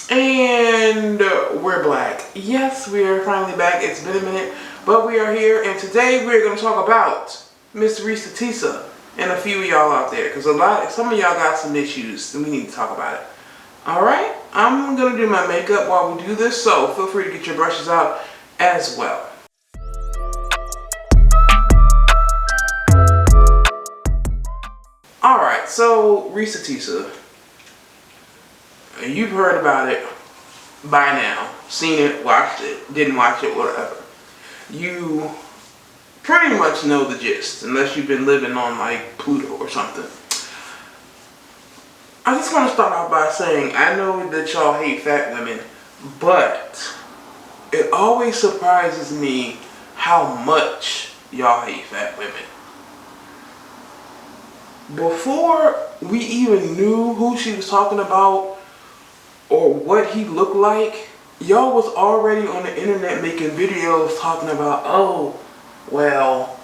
And we're black. Yes, we are finally back. It's been a minute, but we are here, and today we're going to talk about Miss Reesa, Teesa, and a few of y'all out there, because some of y'all got some issues, and we need to talk about it. All right, I'm going to do my makeup while we do this, so feel free to get your brushes out as well. All right, so Reesa, Teesa, you've heard about it by now, seen it, watched it, didn't watch it, whatever. You pretty much know the gist, unless you've been living on like Pluto or something. I just want to start off by saying, I know that y'all hate fat women, but it always surprises me how much y'all hate fat women. Before we even knew who she was talking about or what he looked like, y'all was already on the internet making videos talking about, oh, well,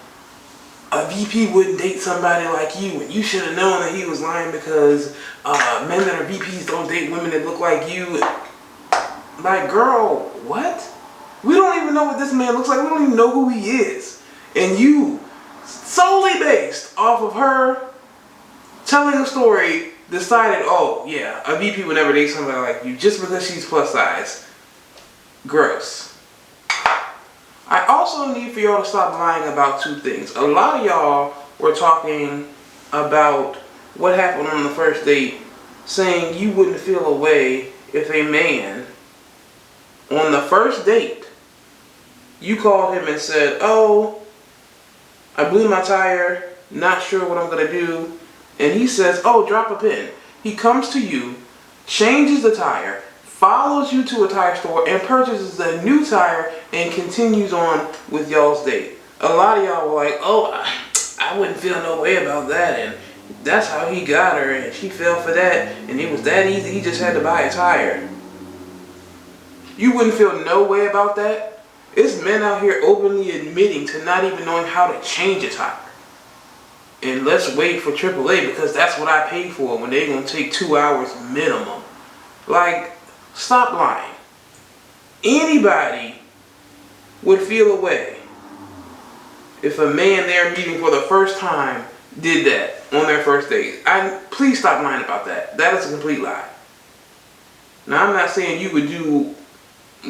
a VP wouldn't date somebody like you, and you should have known that he was lying because men that are VPs don't date women that look like you. Like, girl, what? We don't even know what this man looks like. We don't even know who he is. And you, solely based off of her telling a story, decided, oh yeah, a VP would never date somebody like you just because she's plus size. Gross. I also need for y'all to stop lying about two things. A lot of y'all were talking about what happened on the first date, saying you wouldn't feel a way if a man on the first date, you called him and said, oh, I blew my tire, not sure what I'm gonna do. And he says, oh, drop a pin. He comes to you, changes the tire, follows you to a tire store, and purchases a new tire and continues on with y'all's date. A lot of y'all were like, oh, I wouldn't feel no way about that. And that's how he got her, and she fell for that. And it was that easy. He just had to buy a tire. You wouldn't feel no way about that? It's men out here openly admitting to not even knowing how to change a tire. And let's wait for AAA because that's what I paid for when they're going to take 2 hours minimum. Like, stop lying. Anybody would feel a way if a man they're meeting for the first time did that on their first date. Please stop lying about that. That is a complete lie. Now, I'm not saying you would do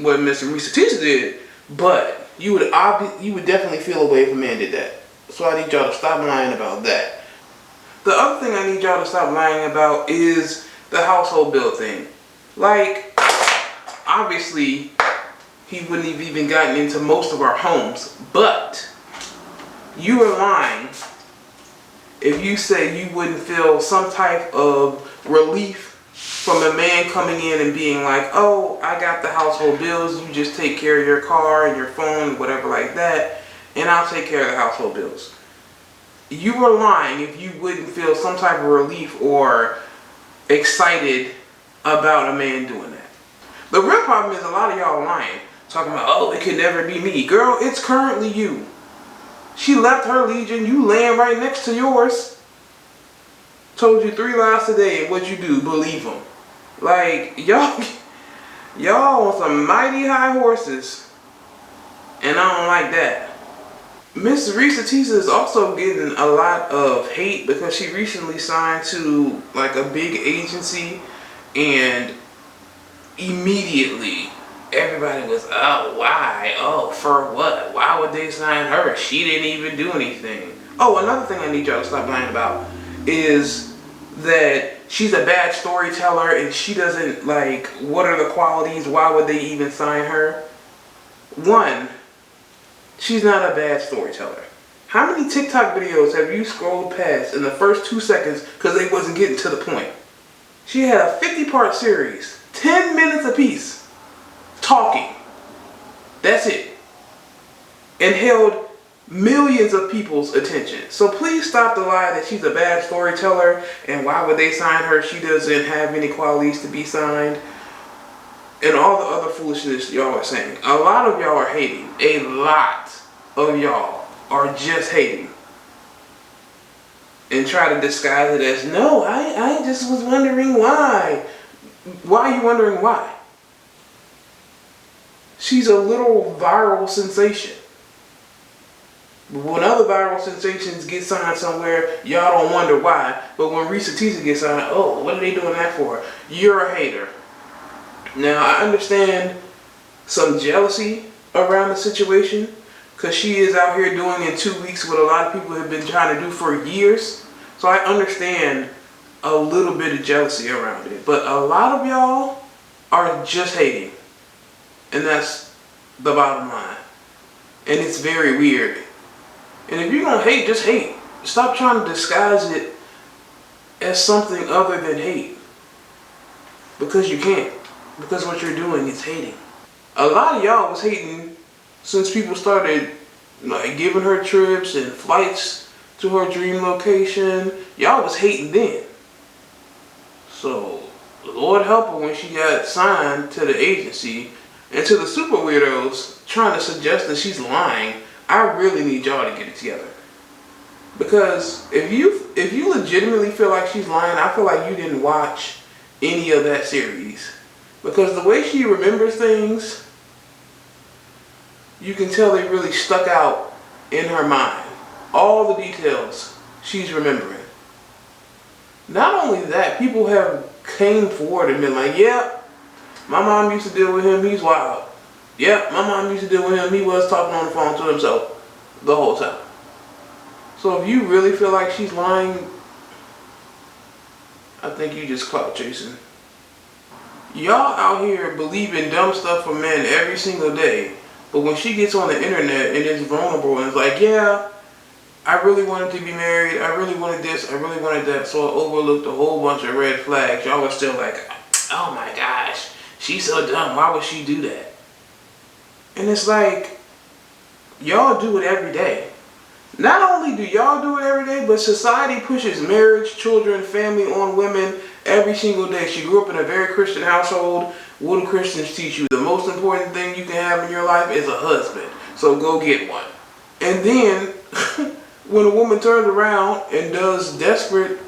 what Mr. Reesa Teesa did, but you would definitely feel a way if a man did that. So I need y'all to stop lying about that. The other thing I need y'all to stop lying about is the household bill thing. Like, obviously, he wouldn't have even gotten into most of our homes, but you are lying if you say you wouldn't feel some type of relief from a man coming in and being like, oh, I got the household bills, you just take care of your car and your phone and whatever like that, and I'll take care of the household bills. You were lying if you wouldn't feel some type of relief or excited about a man doing that. The real problem is a lot of y'all lying, talking about, oh, it could never be me. Girl, it's currently you. She left her legion, you laying right next to yours. Told you 3 lies today, and what'd you do? Believe them. Like, y'all on some mighty high horses, and I don't like that. Miss Reesa Teesa is also getting a lot of hate because she recently signed to like a big agency, and immediately everybody was, oh, why? Oh, for what? Why would they sign her? She didn't even do anything. Oh, another thing I need y'all to stop lying about is that she's a bad storyteller and she doesn't, like, what are the qualities? Why would they even sign her? One, she's not a bad storyteller. How many TikTok videos have you scrolled past in the first 2 seconds because they wasn't getting to the point? She had a 50-part series, 10 minutes apiece, talking. That's it. And held millions of people's attention. So please stop the lie that she's a bad storyteller and why would they sign her? She doesn't have any qualities to be signed. And all the other foolishness y'all are saying. A lot of y'all are hating. A lot of y'all are just hating. And try to disguise it as, no, I just was wondering why. Why are you wondering why? she's a little viral sensation. When other viral sensations get signed somewhere, y'all don't wonder why. But when Reesa Teesa gets signed, oh, what are they doing that for? You're a hater. Now, I understand some jealousy around the situation, because she is out here doing in 2 weeks what a lot of people have been trying to do for years. So I understand a little bit of jealousy around it. But a lot of y'all are just hating. And that's the bottom line. And it's very weird. And if you're going to hate, just hate. Stop trying to disguise it as something other than hate. Because you can't. Because what you're doing is hating. A lot of y'all was hating since people started like giving her trips and flights to her dream location. Y'all was hating then. So, Lord help her when she got signed to the agency. And to the super weirdos trying to suggest that she's lying, I really need y'all to get it together. Because if you legitimately feel like she's lying, I feel like you didn't watch any of that series. Because the way she remembers things, you can tell they really stuck out in her mind. All the details she's remembering. Not only that, people have came forward and been like, yeah, my mom used to deal with him, he's wild. Yeah, my mom used to deal with him, he was talking on the phone to himself the whole time. So if you really feel like she's lying, I think you just clout chasing. Y'all out here believing dumb stuff from men every single day, but when she gets on the internet and is vulnerable and is like, yeah, I really wanted to be married, I really wanted this, I really wanted that, so I overlooked a whole bunch of red flags, y'all are still like, oh my gosh, she's so dumb, why would she do that? And it's like, y'all do it every day. Not only do y'all do it every day, but society pushes marriage, children, family on women every single day. She grew up in a very Christian household. What do Christians teach you? The most important thing you can have in your life is a husband. So go get one. And then, when a woman turns around and does desperate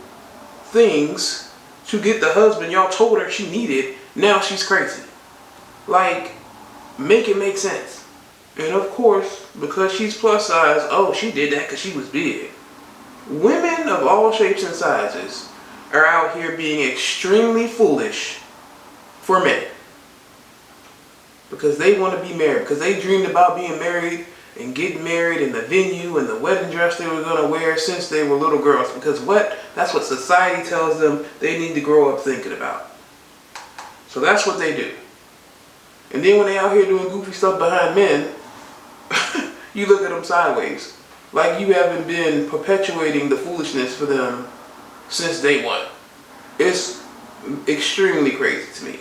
things to get the husband y'all told her she needed, now she's crazy. Like, make it make sense. And of course, because she's plus size, oh, she did that because she was big. Women of all shapes and sizes are out here being extremely foolish for men. Because they want to be married. Because they dreamed about being married and getting married in the venue and the wedding dress they were going to wear since they were little girls. Because that's what society tells them they need to grow up thinking about. So that's what they do. And then when they out here doing goofy stuff behind men, you look at them sideways. Like you haven't been perpetuating the foolishness for them since day one. It's extremely crazy to me.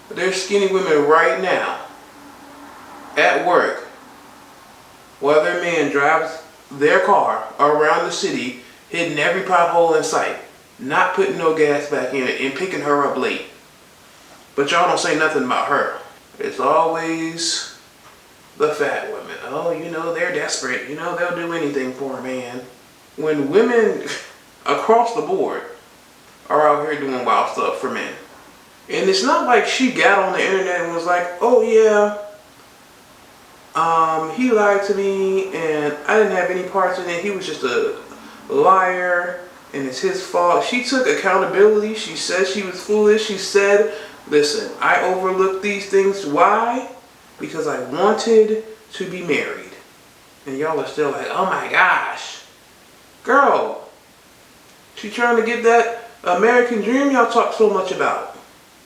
There's skinny women right now at work while their man drives their car around the city, hitting every pothole in sight, not putting no gas back in it, and picking her up late. But y'all don't say nothing about her. It's always the fat women. Oh, they're desperate. They'll do anything for a man. When women across the board are out here doing wild stuff for men. And it's not like she got on the internet and was like, oh yeah, he lied to me and I didn't have any parts in it. He was just a liar and it's his fault. She took accountability. She said she was foolish. She said, listen, I overlooked these things. Why? Because I wanted to be married. And y'all are still like, oh my gosh. Girl, she trying to get that American dream y'all talk so much about.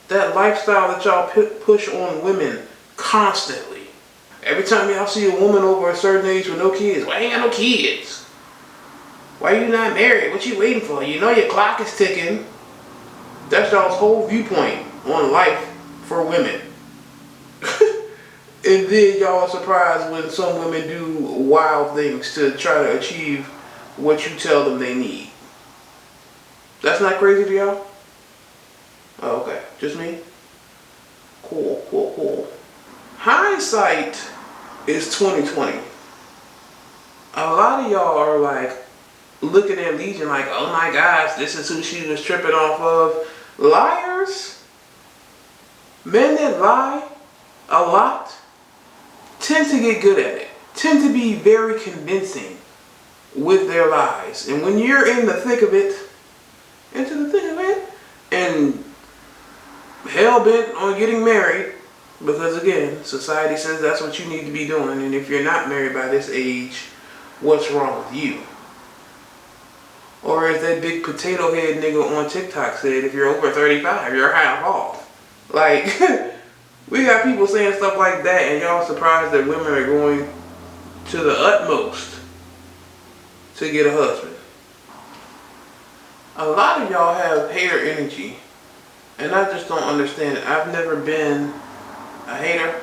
That lifestyle that y'all push on women constantly. Every time y'all see a woman over a certain age with no kids, why ain't got no kids? Why you not married? What you waiting for? You know your clock is ticking. That's y'all's whole viewpoint on life for women. And then y'all are surprised when some women do wild things to try to achieve what you tell them they need. That's not crazy to y'all? Oh, okay. Just me? Cool. Hindsight is 2020. A lot of y'all are like looking at Legion like, oh my gosh, this is who she was tripping off of. Liars, men that lie, a lot, tend to get good at it, tend to be very convincing with their lies. And when you're in the thick of it, and hell-bent on getting married, because again, society says that's what you need to be doing, and if you're not married by this age, what's wrong with you? Or as that big potato head nigga on TikTok said, if you're over 35, you're half off. Like, we got people saying stuff like that, and y'all surprised that women are going to the utmost to get a husband. A lot of y'all have hater energy, and I just don't understand it. I've never been a hater,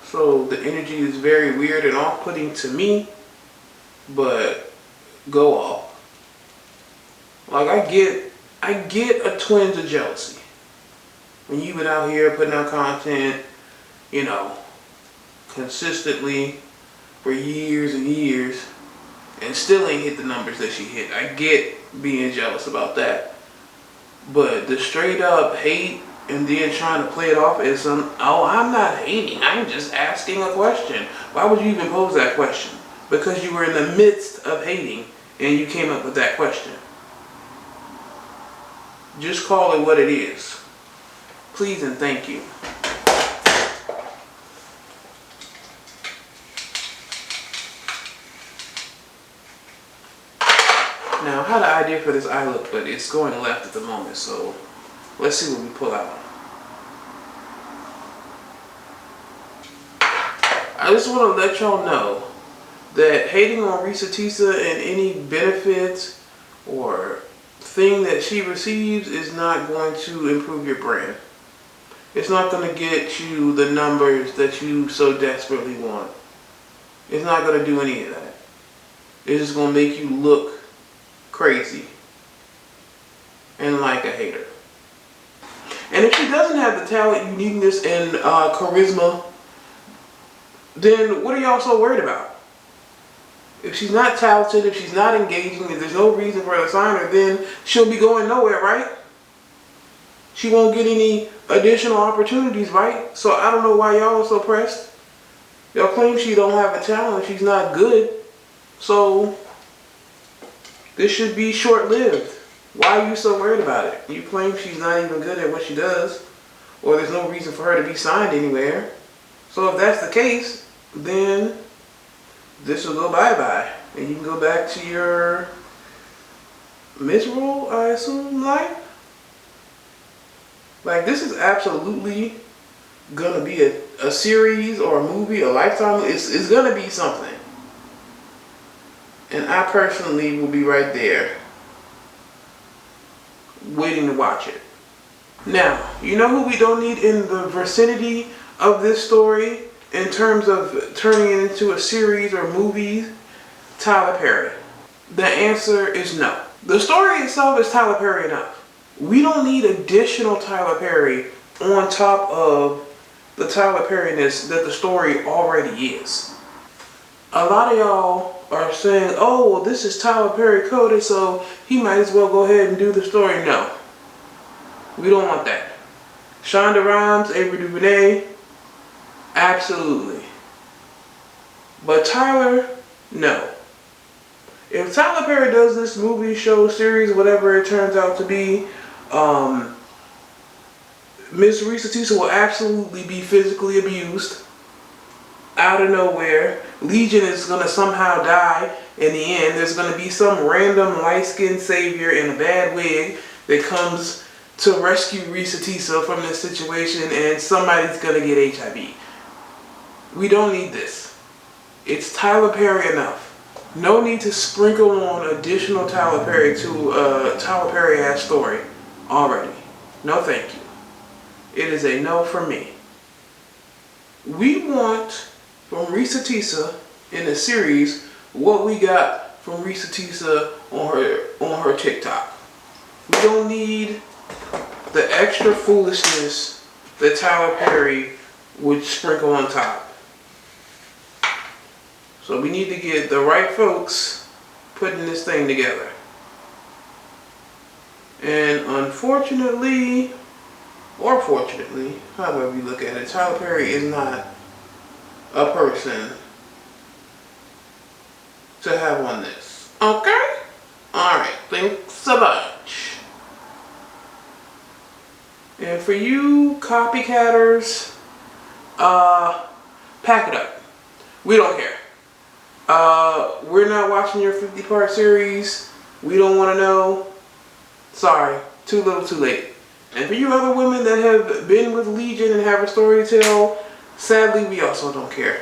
so the energy is very weird and off-putting to me, but go off. Like, I get a twinge of jealousy when you've been out here putting out content, you know, consistently for years and years, and still ain't hit the numbers that she hit. I get being jealous about that. But the straight up hate and then trying to play it off as some, oh, I'm not hating, I'm just asking a question. Why would you even pose that question? Because you were in the midst of hating and you came up with that question. Just call it what it is. Please and thank you. Now, I had an idea for this eye look, but it's going left at the moment, so let's see what we pull out. I just want to let y'all know that hating on Reesa Teesa and any benefits or thing that she receives is not going to improve your brand. It's not going to get you the numbers that you so desperately want. It's not going to do any of that. It's just going to make you look crazy and like a hater. And if she doesn't have the talent, uniqueness, and charisma, then what are y'all so worried about? If she's not talented, if she's not engaging, if there's no reason for her to sign her, then she'll be going nowhere, right? She won't get any additional opportunities, right? So I don't know why y'all are so pressed. Y'all claim she don't have a talent, she's not good. So this should be short-lived. Why are you so worried about it? You claim she's not even good at what she does, or there's no reason for her to be signed anywhere. So if that's the case, then this will go bye-bye. And you can go back to your miserable, I assume, life. Like, this is absolutely gonna be a series or a movie, a lifetime. It's gonna be something. And I personally will be right there waiting to watch it. Now, you know who we don't need in the vicinity of this story in terms of turning it into a series or movie? Tyler Perry. The answer is no. The story itself is Tyler Perry enough. We don't need additional Tyler Perry on top of the Tyler Perryness that the story already is. A lot of y'all are saying, oh, well, this is Tyler Perry coded, so he might as well go ahead and do the story. No. We don't want that. Shonda Rhimes, Avery DuVernay, absolutely. But Tyler, no. If Tyler Perry does this movie, show, series, whatever it turns out to be, Miss Reesa Teesa will absolutely be physically abused out of nowhere. Legion is going to somehow die in the end. There's going to be some random light-skinned savior in a bad wig that comes to rescue Reesa Teesa from this situation, and somebody's going to get HIV. We don't need this. It's Tyler Perry enough. No need to sprinkle on additional Tyler Perry to a Tyler Perry-ass story already. No thank you. It is a no for me. We want from Reesa Teesa in the series what we got from Reesa Teesa on her TikTok. We don't need the extra foolishness that Tyler Perry would sprinkle on top. So we need to get the right folks putting this thing together. And unfortunately, or fortunately, however you look at it, Tyler Perry is not a person to have on this. Okay? Alright, thanks so much. And for you copycatters, pack it up. We don't care. We're not watching your 50-part series. We don't want to know. Sorry, too little, too late. And for you other women that have been with Legion and have a story to tell, sadly, we also don't care.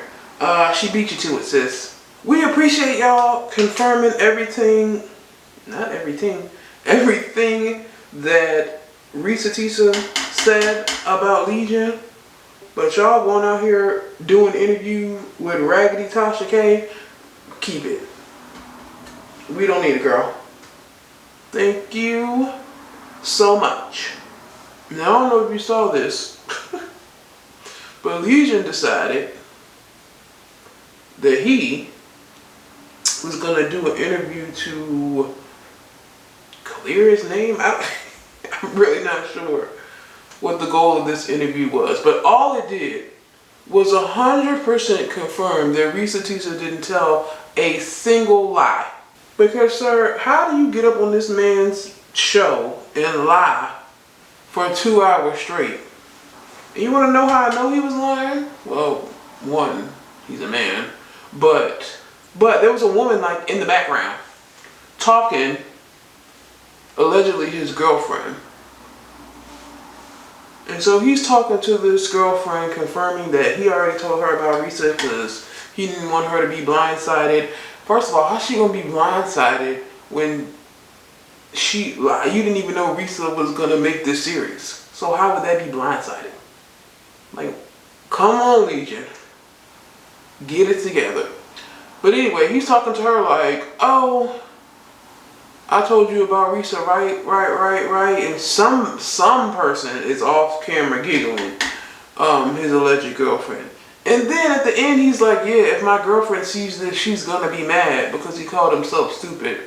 She beat you to it, sis. We appreciate y'all confirming everything, not everything, everything that Reesa Teesa said about Legion. But y'all going out here doing an interview with Raggedy Tasha K, keep it. We don't need it, girl. Thank you so much. Now, I don't know if you saw this, but Legion decided that he was going to do an interview to clear his name. I'm really not sure what the goal of this interview was, but all it did was 100% confirm that Reesa Teesa didn't tell a single lie. Because, sir, how do you get up on this man's show and lie for 2 hours straight? And you want to know how I know he was lying? Well, one, he's a man, but there was a woman like in the background talking, allegedly his girlfriend. And so he's talking to this girlfriend, confirming that he already told her about Reesa because he didn't want her to be blindsided. First of all, how's she gonna be blindsided when you didn't even know Reesa was gonna make this series? So how would that be blindsided? Like, come on, Legion, get it together. But anyway, he's talking to her like, oh, I told you about Reesa, right. And some person is off camera giggling, his alleged girlfriend. And then at the end, he's like, yeah, if my girlfriend sees this, she's gonna be mad because he called himself stupid,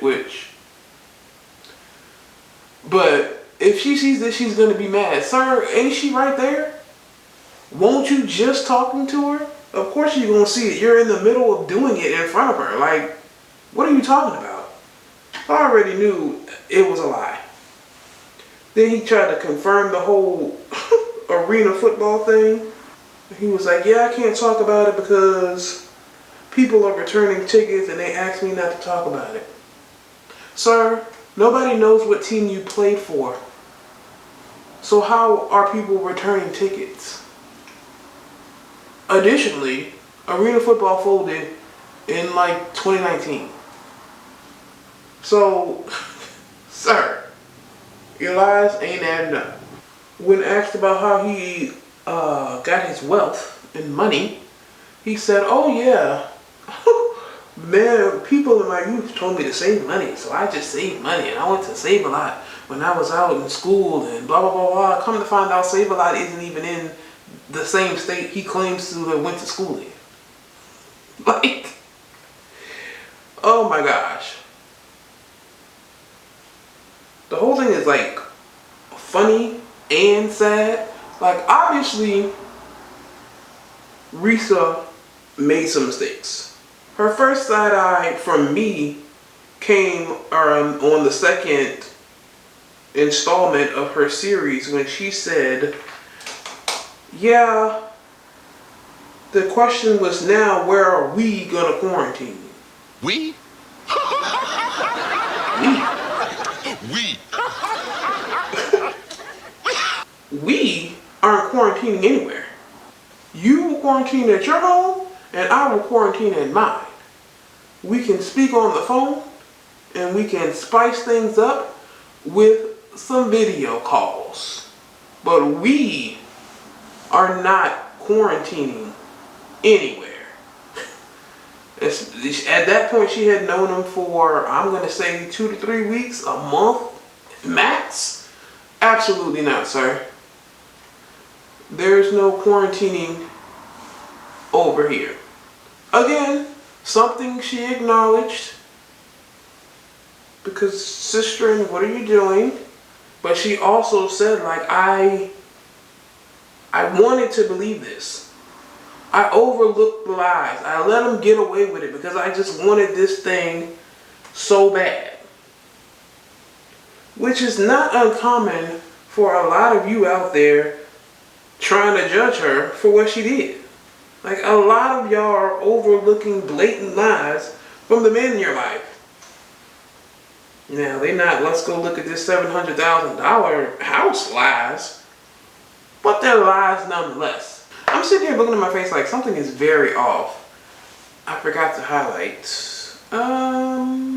but if she sees this, she's gonna be mad. Sir, ain't she right there? Won't you just talking to her? Of course you're gonna see it. You're in the middle of doing it in front of her. Like, what are you talking about? I already knew it was a lie. Then he tried to confirm the whole arena football thing. He was like, yeah, I can't talk about it because people are returning tickets and they asked me not to talk about it. Sir, nobody knows what team you played for. So how are people returning tickets? Additionally, arena football folded in like 2019. So, sir, your lies ain't adding up. When asked about how he got his wealth and money, he said, oh yeah, man, people in my youth told me to save money, so I just saved money, and I went to Save a Lot when I was out in school, and blah, blah, blah, blah. Come to find out, Save a Lot isn't even in the same state he claims to have went to school in. Like, oh my gosh. The whole thing is like funny and sad. Like, obviously, Reesa made some mistakes. Her first side eye from me came on the second installment of her series when she said, yeah, the question was now, where are we gonna quarantine? We? We. We aren't quarantining anywhere. You will quarantine at your home, and I will quarantine at mine. We can speak on the phone, and we can spice things up with some video calls. But we are not quarantining anywhere. At that point, she had known him for, I'm going to say, 2 to 3 weeks, a month, max. Absolutely not, sir. There's no quarantining over here. Again, something she acknowledged, because sister, what are you doing? But she also said, like, I I wanted to believe this. I overlooked the lies. I let them get away with it because I just wanted this thing so bad. Which is not uncommon for a lot of you out there trying to judge her for what she did. Like, a lot of y'all are overlooking blatant lies from the men in your life. Now, they not, let's go look at this $700,000 house lies, but they're lies nonetheless. I'm sitting here looking at my face like something is very off. I forgot to highlight. I'm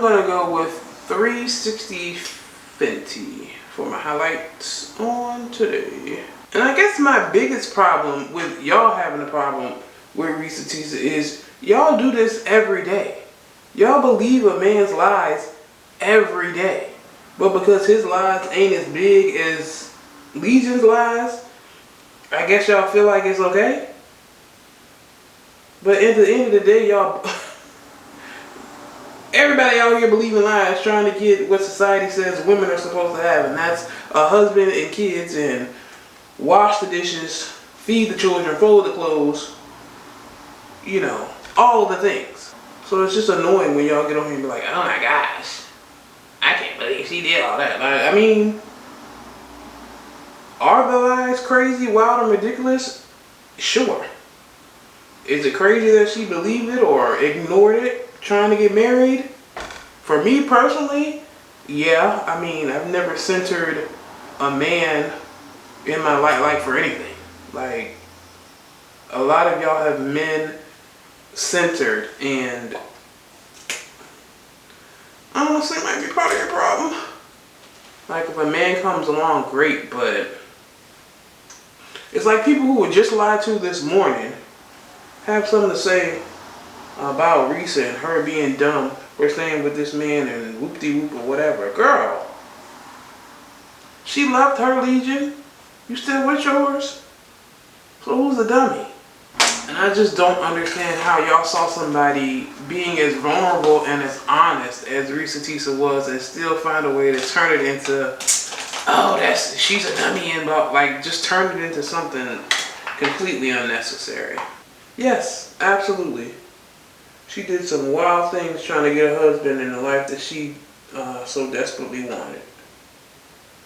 gonna go with 360 Fenty for my highlights on today. And I guess my biggest problem with y'all having a problem with Reesa Teesa is y'all do this every day. Y'all believe a man's lies every day. But because his lies ain't as big as Legion's lies, I guess y'all feel like it's okay. But at the end of the day, y'all... Everybody out here believing lies, trying to get what society says women are supposed to have. And that's a husband and kids and wash the dishes, feed the children, fold the clothes. You know, all the things. So it's just annoying when y'all get on here and be like, oh my gosh, I can't believe she did all that. Like, I mean, are the lies crazy, wild, and ridiculous? Sure. Is it crazy that she believed it or ignored it trying to get married? For me personally, yeah. I mean, I've never centered a man in my life like for anything. Like, a lot of y'all have men centered, and honestly, might be part of your problem. Like, if a man comes along, great, but it's like people who were just lied to this morning have something to say about Reesa and her being dumb for staying with this man and whoop-de-whoop or whatever. Girl, she left her Legion. You still with yours? So who's the dummy? And I just don't understand how y'all saw somebody being as vulnerable and as honest as Reesa Teesa was and still find a way to turn it into, oh, she's a dummy, and like just turn it into something completely unnecessary. Yes, absolutely. She did some wild things trying to get a husband in the life that she so desperately wanted.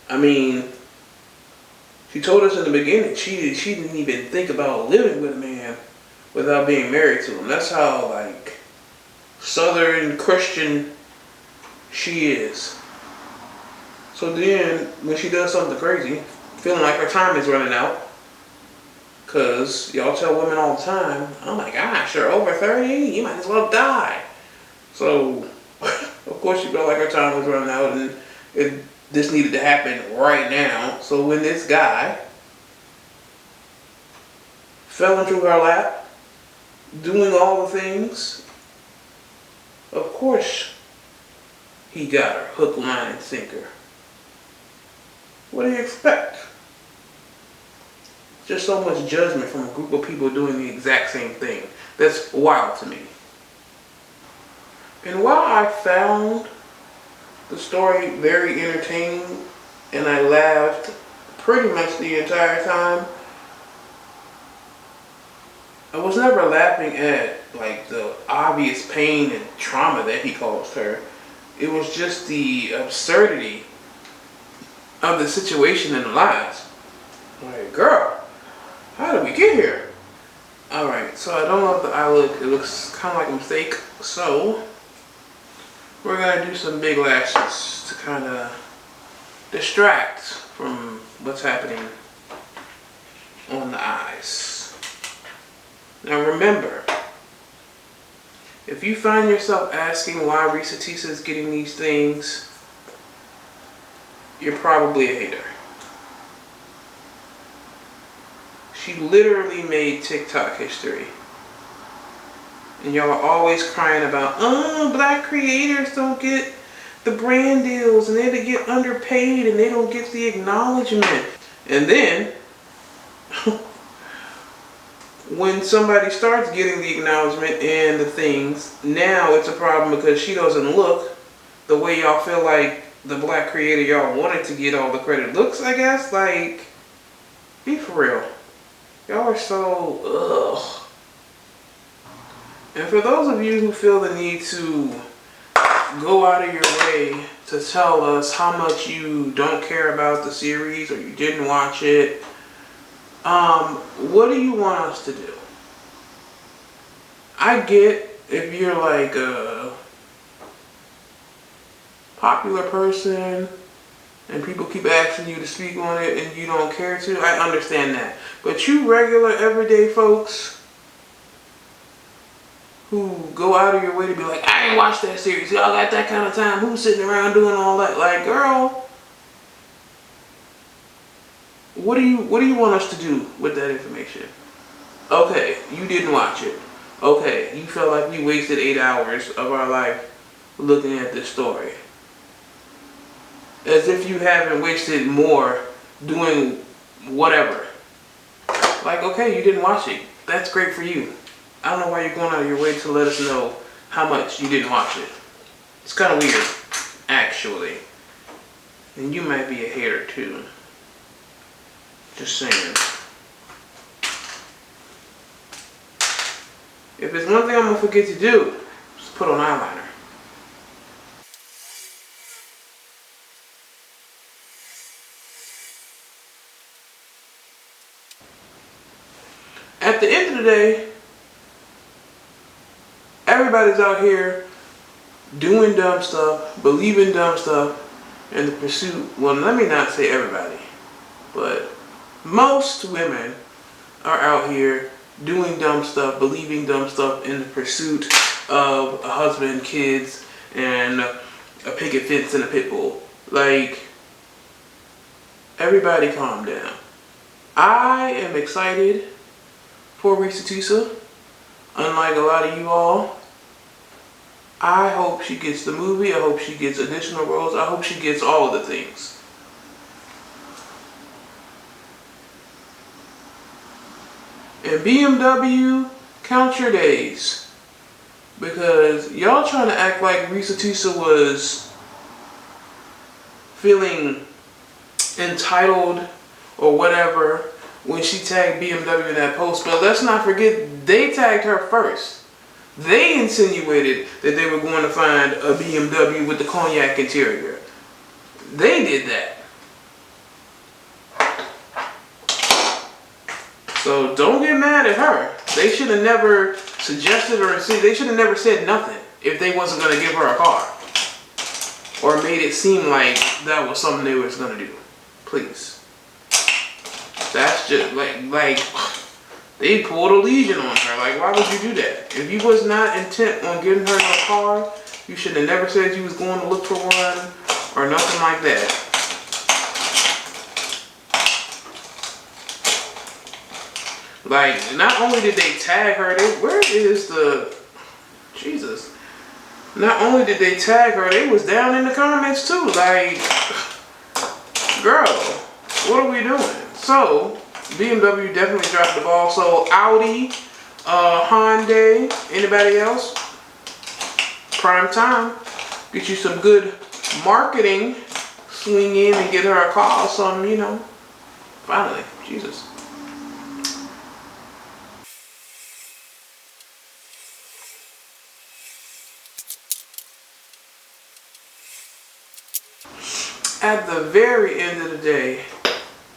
I mean, she told us in the beginning she didn't even think about living with a man without being married to him. That's how, like, Southern Christian she is. So then, when she does something crazy, feeling like her time is running out, because y'all tell women all the time, oh my gosh, you're over 30, you might as well die. So, of course, she felt like her time was running out, and this needed to happen right now. So when this guy fell into her lap, doing all the things, of course he got her hook, line, and sinker. What do you expect? Just so much judgment from a group of people doing the exact same thing. That's wild to me. And while I found the story very entertaining and I laughed pretty much the entire time, I was never laughing at like the obvious pain and trauma that he caused her. It was just the absurdity of the situation and the lies. Like, girl, how did we get here? Alright, so I don't love the eye look. It looks kind of like a mistake. So, we're going to do some big lashes to kind of distract from what's happening on the eyes. Now remember, if you find yourself asking why Reesa Teesa is getting these things, you're probably a hater. She literally made TikTok history. And y'all are always crying about, oh, black creators don't get the brand deals and they get underpaid and they don't get the acknowledgement. And then, when somebody starts getting the acknowledgement and the things, now it's a problem because she doesn't look the way y'all feel like the black creator y'all wanted to get all the credit. Looks, I guess, like, be for real. Y'all are so, ugh. And for those of you who feel the need to go out of your way to tell us how much you don't care about the series or you didn't watch it, what do you want us to do? I get if you're like a popular person and people keep asking you to speak on it and you don't care to, I understand that. But you regular everyday folks who go out of your way to be like, I ain't watched that series, y'all got that kind of time, who's sitting around doing all that? Like, girl, what do you want us to do with that information? Okay, you didn't watch it. Okay, you felt like we wasted 8 hours of our life looking at this story. As if you haven't wasted more doing whatever. Like, okay, you didn't watch it. That's great for you. I don't know why you're going out of your way to let us know how much you didn't watch it. It's kind of weird, actually. And you might be a hater too. Just saying. If it's one thing I'm gonna forget to do, just put on eyeliner. At the end of the day, everybody's out here doing dumb stuff, believing dumb stuff in the pursuit. Well, let me not say everybody, but most women are out here doing dumb stuff, believing dumb stuff in the pursuit of a husband, kids, and a picket fence and a pit bull. Like, everybody calm down. I am excited for Reesa Teesa. Unlike a lot of you all, I hope she gets the movie. I hope she gets additional roles. I hope she gets all of the things. And BMW, count your days. Because y'all trying to act like Reesa Teesa was feeling entitled or whatever when she tagged BMW in that post. But let's not forget, they tagged her first. They insinuated that they were going to find a BMW with the cognac interior. They did that. So don't get mad at her. They should have never suggested or said, they should have never said nothing if they wasn't going to give her a car. Or made it seem like that was something they was going to do. Please. That's just like they pulled a legion on her. Like, why would you do that? If you was not intent on getting her a car, you should have never said you was going to look for one or nothing like that. Like, not only did they tag her, where is the... Jesus. Not only did they tag her, they was down in the comments too. Like, girl, what are we doing? So, BMW definitely dropped the ball. So, Audi, Hyundai, anybody else? Prime time. Get you some good marketing. Swing in and get her a call. Some, you know. Finally. Jesus. At the very end of the day,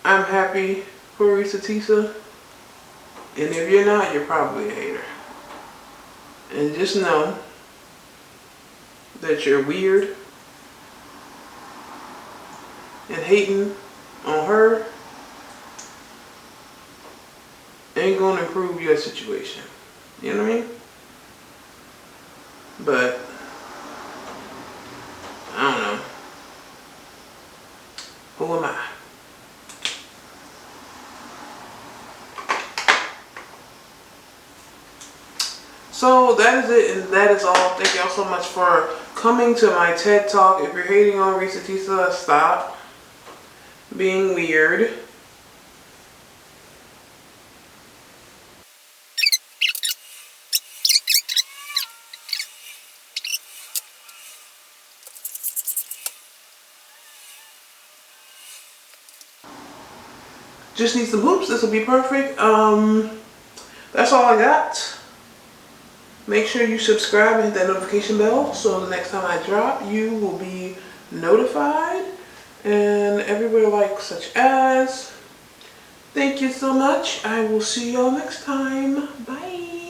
I'm happy for Reesa Teesa. And if you're not, you're probably a hater. And just know that you're weird and hating on her ain't gonna improve your situation. You know what I mean? But I don't know. Who am I? So that is it, and that is all. Thank y'all so much for coming to my TED Talk. If you're hating on Reesa Teesa, stop being weird. Just need some hoops. This will be perfect. That's all I got. Make sure you subscribe and hit that notification bell so the next time I drop, you will be notified. And everywhere like such as. Thank you so much. I will see y'all next time. Bye.